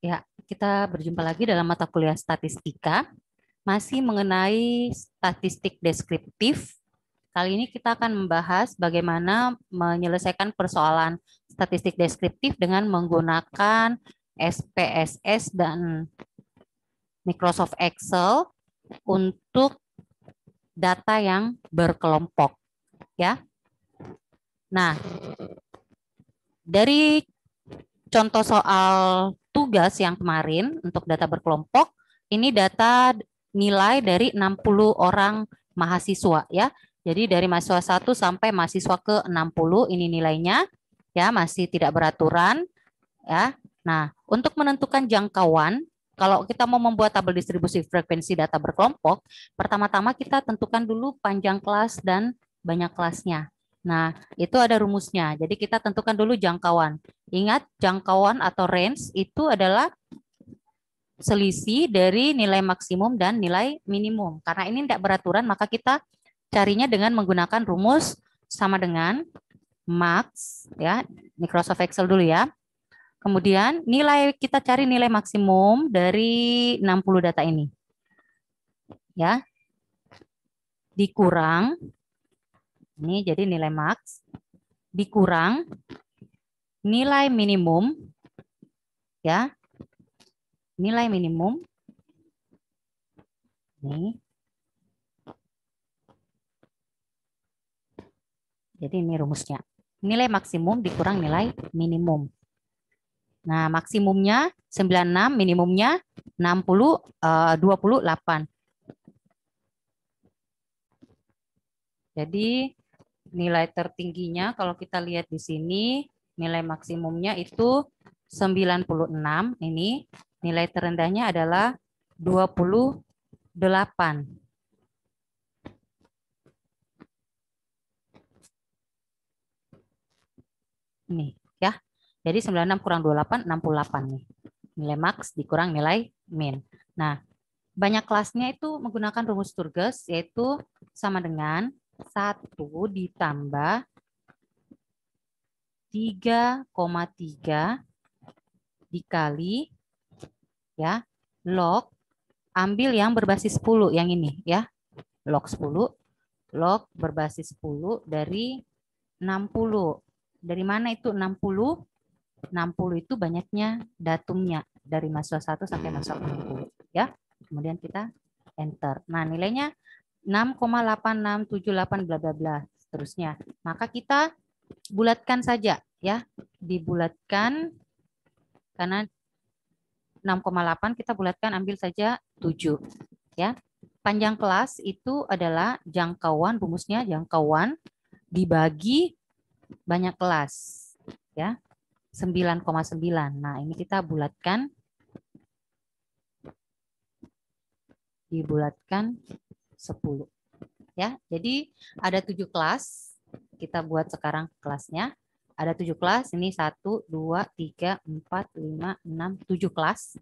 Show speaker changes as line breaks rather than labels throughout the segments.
Ya, kita berjumpa lagi dalam mata kuliah statistika, masih mengenai statistik deskriptif. Kali ini kita akan membahas bagaimana menyelesaikan persoalan statistik deskriptif dengan menggunakan SPSS dan Microsoft Excel untuk data yang berkelompok, ya. Nah, dari contoh soal tugas yang kemarin untuk data berkelompok, ini data nilai dari 60 orang mahasiswa, ya. Jadi dari mahasiswa 1 sampai mahasiswa ke 60 ini nilainya, ya, masih tidak beraturan, ya. Nah, untuk menentukan jangkauan, kalau kita mau membuat tabel distribusi frekuensi data berkelompok, pertama-tama kita tentukan dulu panjang kelas dan banyak kelasnya. Nah, itu ada rumusnya. Jadi kita tentukan dulu jangkauan. Ingat, jangkauan atau range itu adalah selisih dari nilai maksimum dan nilai minimum. Karena ini tidak beraturan, maka kita carinya dengan menggunakan rumus sama dengan max, ya, Microsoft Excel dulu ya. Kemudian kita cari nilai maksimum dari 60 data ini. Ya. Dikurang, ini jadi nilai max, dikurang nilai minimum, ya. Nilai minimum. Ini. Jadi ini rumusnya. Nilai maksimum dikurang nilai minimum. Nah, maksimumnya 96, minimumnya 60, 28. Jadi nilai tertingginya kalau kita lihat di sini, nilai maksimumnya itu 96 ini, nilai terendahnya adalah 28. Ini ya. Jadi 96 kurang 28, 68 nih. Nilai max dikurang nilai min. Nah, banyak kelasnya itu menggunakan rumus Sturges, yaitu sama dengan 1 ditambah 3,3 dikali, ya, log, ambil yang berbasis 10 yang ini, ya. Log 10, log berbasis 10 dari 60. Dari mana itu 60? 60 itu banyaknya datumnya dari mahasiswa 1 sampai mahasiswa 60, ya. Kemudian kita enter. Nah, nilainya 6,8678 bla bla bla seterusnya. Maka kita bulatkan saja, ya. Dibulatkan karena 6,8 kita bulatkan, ambil saja 7, ya. Panjang kelas itu adalah jangkauan, rumusnya jangkauan dibagi banyak kelas, ya. 9,9. Nah, ini kita bulatkan, dibulatkan 10, ya. Jadi ada 7 kelas. Kita buat sekarang kelasnya. Ada 7 kelas, ini 1, 2, 3, 4, 5, 6, 7 kelas.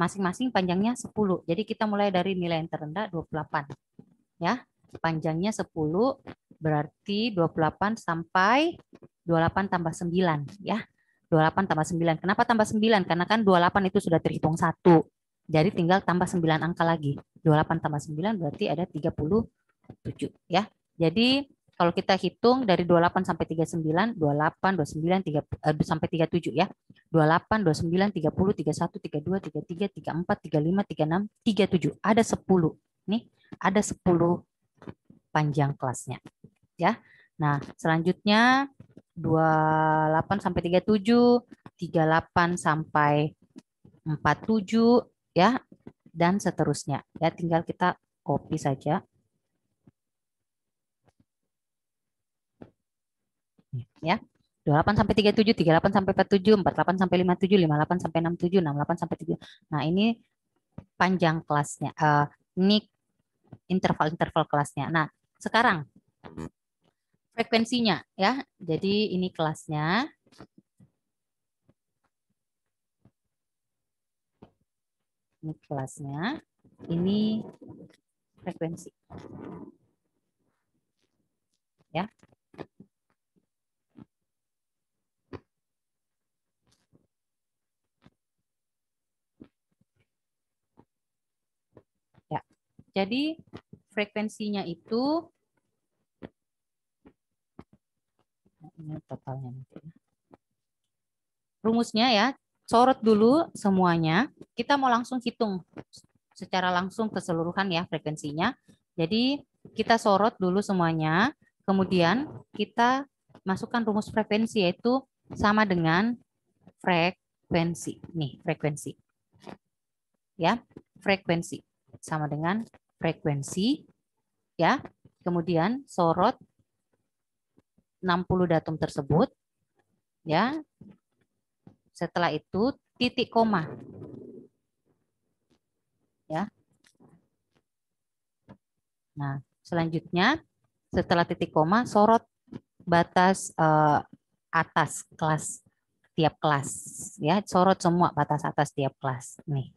Masing-masing panjangnya 10. Jadi kita mulai dari nilai yang terendah 28. Ya, panjangnya 10 berarti 28 sampai 28 tambah 9, ya. 28 tambah 9. Kenapa tambah 9? Karena kan 28 itu sudah terhitung 1. Jadi tinggal tambah 9 angka lagi. 28 tambah 9 berarti ada 37, ya. Jadi kalau kita hitung dari 28 sampai 39, 28, 29, 3, sampai 37, ya. 28, 29, 30, 31, 32, 33, 34, 35, 36, 37. Ada 10. Nih, ada 10 panjang kelasnya, ya. Nah, selanjutnya 28 sampai 37, 38 sampai 47, ya, dan seterusnya. Ya, tinggal kita copy saja. Ya. 28 sampai 37, 38 sampai 47, 48 sampai 57, 58 sampai 67, 68 sampai 7. Nah, ini panjang kelasnya. Ini interval-interval kelasnya. Nah, sekarang frekuensinya, ya. Jadi ini kelasnya. Ini kelasnya. Ini frekuensi. Ya. Jadi frekuensinya itu ini totalnya nanti. Rumusnya ya, sorot dulu semuanya. Kita mau langsung hitung secara langsung keseluruhan ya frekuensinya. Jadi kita sorot dulu semuanya, kemudian kita masukkan rumus frekuensi yaitu sama dengan frekuensi. Nih, frekuensi. Ya, frekuensi sama dengan frekuensi ya. Kemudian sorot 60 datum tersebut ya. Setelah itu titik koma. Ya. Nah, selanjutnya setelah titik koma sorot batas atas kelas tiap kelas ya, sorot semua batas atas tiap kelas nih.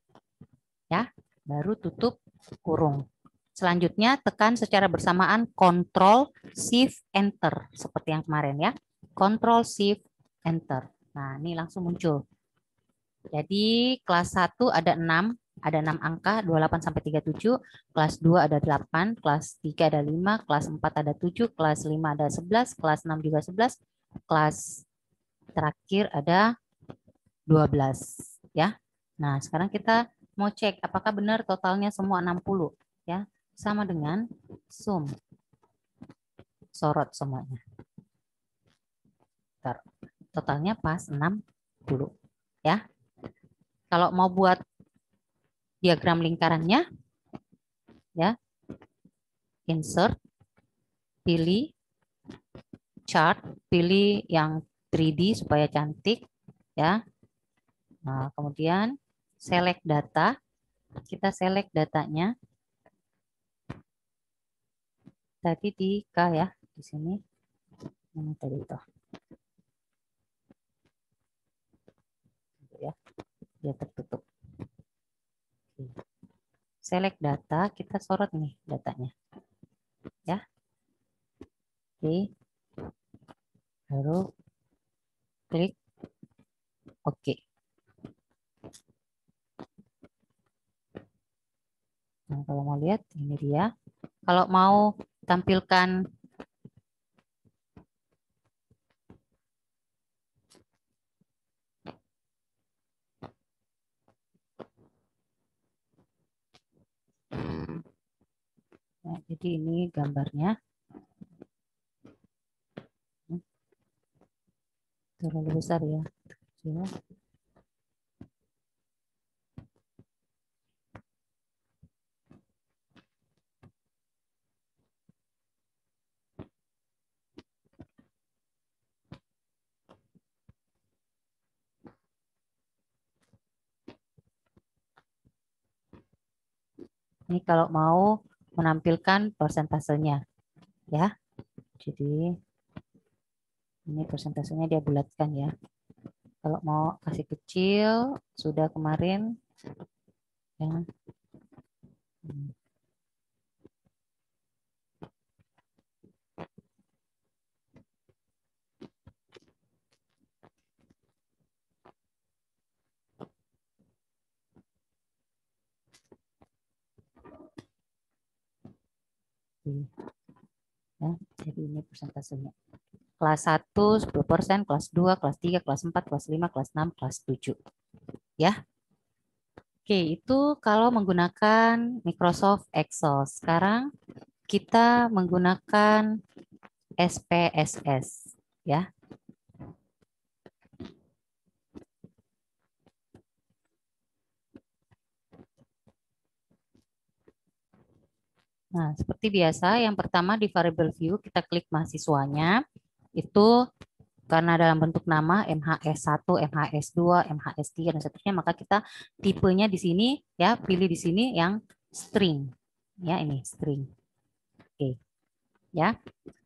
Ya, baru tutup kurung. Selanjutnya tekan secara bersamaan Ctrl Shift Enter seperti yang kemarin ya. Ctrl Shift Enter. Nah, ini langsung muncul. Jadi kelas 1 ada 6 angka 28 sampai 37, kelas 2 ada 8, kelas 3 ada 5, kelas 4 ada 7, kelas 5 ada 11, kelas 6 juga 11, kelas terakhir ada 12 ya. Nah, sekarang kita mau cek apakah benar totalnya semua 60 ya. Sama dengan sum. Sorot semuanya. Totalnya pas 60 ya. Kalau mau buat diagram lingkarannya ya, insert, pilih chart, pilih yang 3D supaya cantik ya. Nah, kemudian select data, kita select datanya tadi di K ya, di sini ini tadi itu ya, dia tertutup. Select data, kita sorot nih datanya ya. Oke, baru klik oke. Nah, kalau mau lihat ini dia. Kalau mau tampilkan nah, jadi ini gambarnya terlalu besar ya. Ini kalau mau menampilkan persentasenya ya. Jadi ini persentasenya dia bulatkan ya. Kalau mau kasih kecil sudah kemarin ya. Ya, jadi ini persentasenya. Kelas 1 10%, kelas 2, kelas 3, kelas 4, kelas 5, kelas 6, kelas 7. Ya. Oke, itu kalau menggunakan Microsoft Excel. Sekarang kita menggunakan SPSS ya. Nah, seperti biasa, yang pertama di variable view kita klik mahasiswanya. Itu karena dalam bentuk nama MHS1, MHS2, MHS3 dan seterusnya, maka kita tipenya di sini ya, pilih di sini yang string. Ya, ini string. Oke. Ya.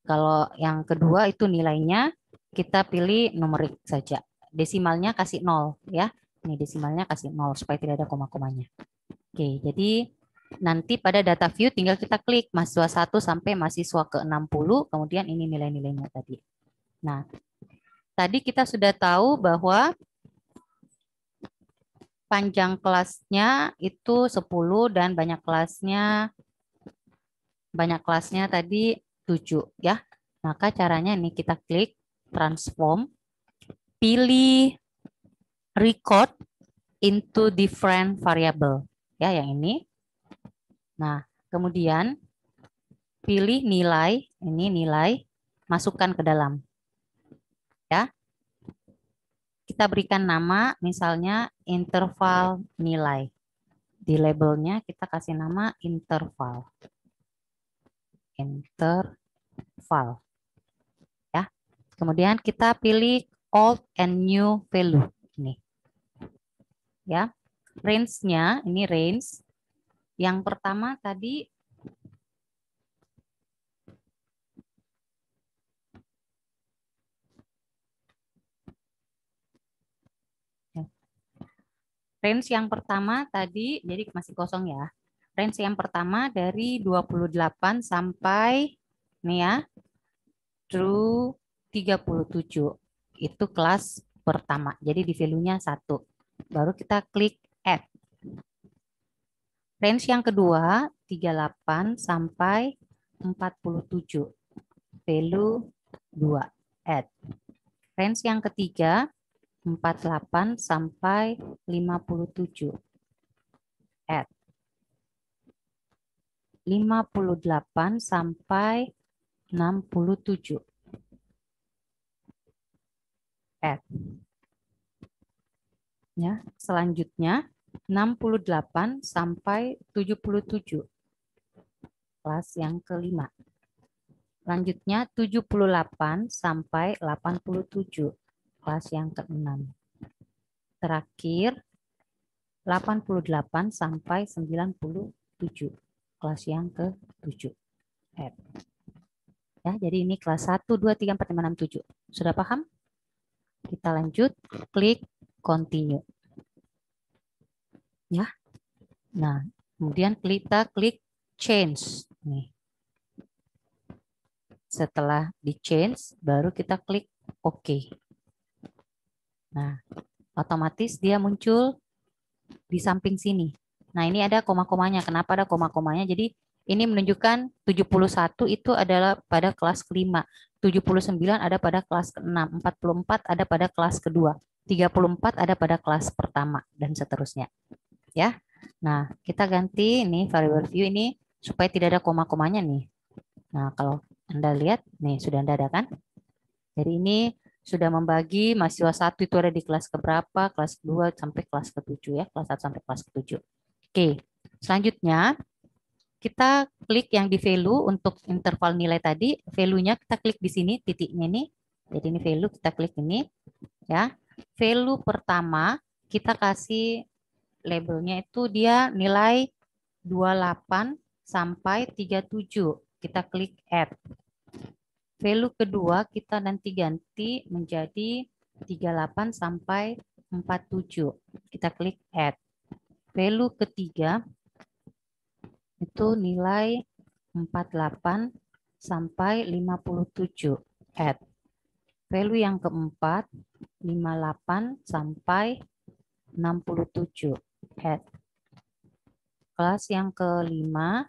Kalau yang kedua itu nilainya kita pilih numerik saja. Desimalnya kasih 0 ya. Ini desimalnya kasih 0 supaya tidak ada koma-komanya. Oke, jadi nanti pada data view tinggal kita klik mahasiswa 1 sampai mahasiswa ke-60, kemudian ini nilai-nilainya tadi. Nah, tadi kita sudah tahu bahwa panjang kelasnya itu 10 dan banyak kelasnya banyak kelasnya tadi 7 ya. Maka caranya ini kita klik transform, pilih record into different variable ya yang ini. Nah, kemudian pilih nilai, ini nilai, masukkan ke dalam ya. Kita berikan nama misalnya interval nilai. Di labelnya kita kasih nama interval. Interval ya. Kemudian kita pilih old and new value ini. Ya. Range-nya ini range. Yang pertama tadi range yang pertama tadi jadi masih kosong ya. Range yang pertama dari 28 sampai nih ya through 37. Itu kelas pertama. Jadi di value-nya 1. Baru kita klik add. Range yang kedua 38 sampai 47. Value 2 add. Range yang ketiga 48 sampai 57. Add. 58 sampai 67. Add. Ya, selanjutnya 68 sampai 77. Kelas yang kelima. Selanjutnya 78 sampai 87. Kelas yang keenam. Terakhir 88 sampai 97. Kelas yang ke-7. Ya, jadi ini kelas 1, 2, 3, 4, 5, 6, 7. Sudah paham? Kita lanjut, klik continue. Ya. Nah, kemudian kita klik change. Nih. Setelah di change, baru kita klik OK. Nah, otomatis dia muncul di samping sini. Nah, ini ada koma-komanya. Kenapa ada koma-komanya? Jadi, ini menunjukkan 71 itu adalah pada kelas kelima. 79 ada pada kelas ke-6. 44 ada pada kelas kedua. 34 ada pada kelas pertama. Dan seterusnya. Ya. Nah, kita ganti ini variable view ini supaya tidak ada koma-komanya nih. Nah, kalau Anda lihat, nih sudah Anda ada kan? Jadi ini sudah membagi mahasiswa 1 itu ada di kelas keberapa, kelas 2 sampai kelas ke-7 ya, kelas 1 sampai kelas ke-7. Oke, selanjutnya kita klik yang di value untuk interval nilai tadi, value-nya kita klik di sini titiknya ini. Jadi ini value kita klik ini ya. Value pertama kita kasih labelnya itu dia nilai 28 sampai 37. Kita klik add. Value kedua kita nanti ganti menjadi 38 sampai 47. Kita klik add. Value ketiga itu nilai 48 sampai 57. Add. Value yang keempat 58 sampai 67. Add. Kelas yang kelima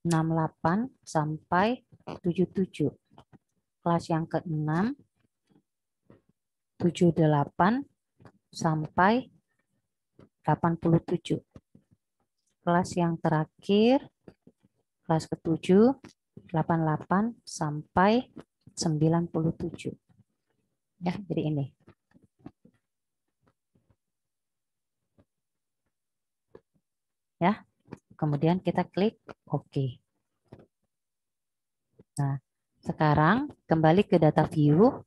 68 sampai 77. Kelas yang ke-6 78 sampai 87. Kelas yang terakhir kelas ke-7 88 sampai 97. Ya, jadi ini. Ya. Kemudian kita klik OK. Nah, sekarang kembali ke data view.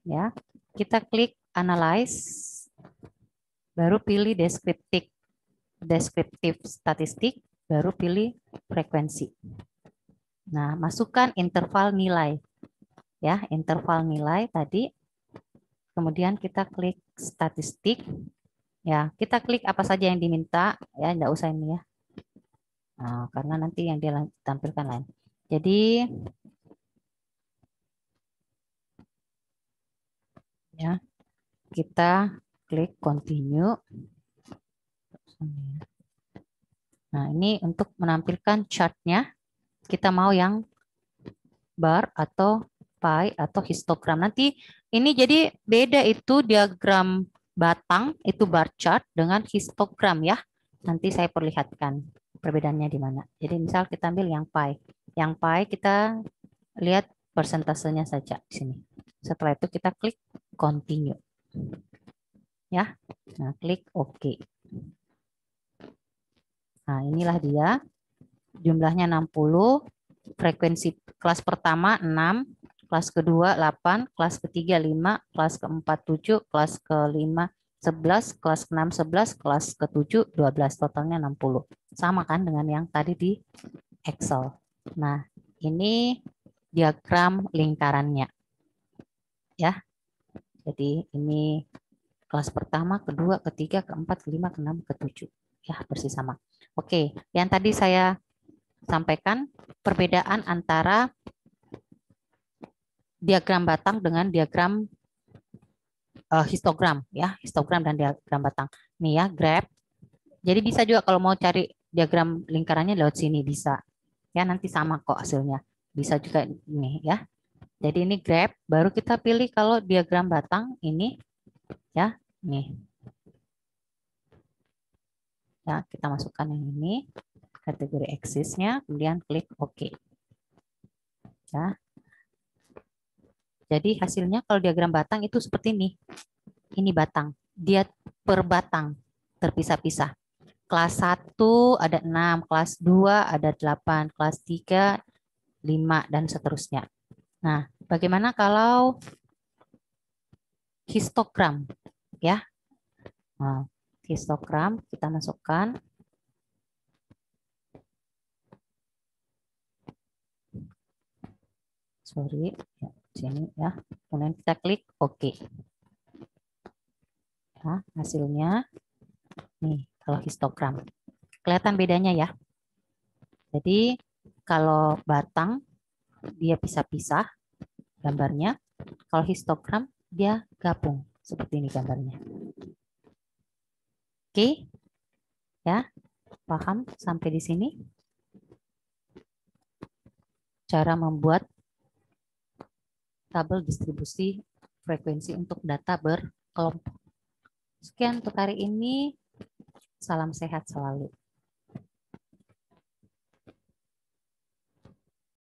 Ya, kita klik analyze, baru pilih descriptive statistik, baru pilih frekuensi. Nah, masukkan interval nilai. Ya, interval nilai tadi. Kemudian kita klik statistik. Ya, kita klik apa saja yang diminta. Ya, enggak usah ini ya. Nah, karena nanti yang ditampilkan lain. Jadi ya, kita klik continue. Nah, ini untuk menampilkan chart-nya kita mau yang bar atau pie atau histogram. Nanti ini jadi beda itu diagram batang itu bar chart dengan histogram ya. Nanti saya perlihatkan perbedaannya di mana. Jadi misal kita ambil yang pie. Yang pie kita lihat persentasenya saja di sini. Setelah itu kita klik continue. Ya. Nah, klik OK. Nah, inilah dia. Jumlahnya 60, frekuensi kelas pertama 6, kelas kedua 8, kelas ketiga 5, kelas keempat 7, kelas kelima 11, kelas ke-6 11, kelas ke-7 12, totalnya 60. Sama kan dengan yang tadi di Excel. Nah, ini diagram lingkarannya. Ya. Jadi ini kelas pertama, kedua, ketiga, keempat, kelima, keenam, ketujuh. Ya, persis sama. Oke, yang tadi saya sampaikan perbedaan antara diagram batang dengan diagram histogram ya, histogram dan diagram batang. Nih ya, graph. Jadi bisa juga kalau mau cari diagram lingkarannya lewat sini bisa. Ya, nanti sama kok hasilnya. Bisa juga ini ya. Jadi ini graph, baru kita pilih kalau diagram batang ini ya, nih. Ya, kita masukkan yang ini kategori axis-nya, kemudian klik OK. Ya. Jadi hasilnya kalau diagram batang itu seperti ini. Ini batang. Dia per batang terpisah-pisah. Kelas 1 ada 6, kelas 2 ada 8, kelas 3 5 dan seterusnya. Nah, bagaimana kalau histogram ya? Nah, histogram kita masukkan. Sorry, ya, sini ya. Kemudian kita klik OK. Nah, hasilnya nih kalau histogram. Kelihatan bedanya ya. Jadi kalau batang dia pisah-pisah gambarnya, kalau histogram dia gabung seperti ini gambarnya. Oke, ya, paham sampai di sini? Cara membuat tabel distribusi frekuensi untuk data berkelompok. Sekian untuk hari ini. Salam sehat selalu.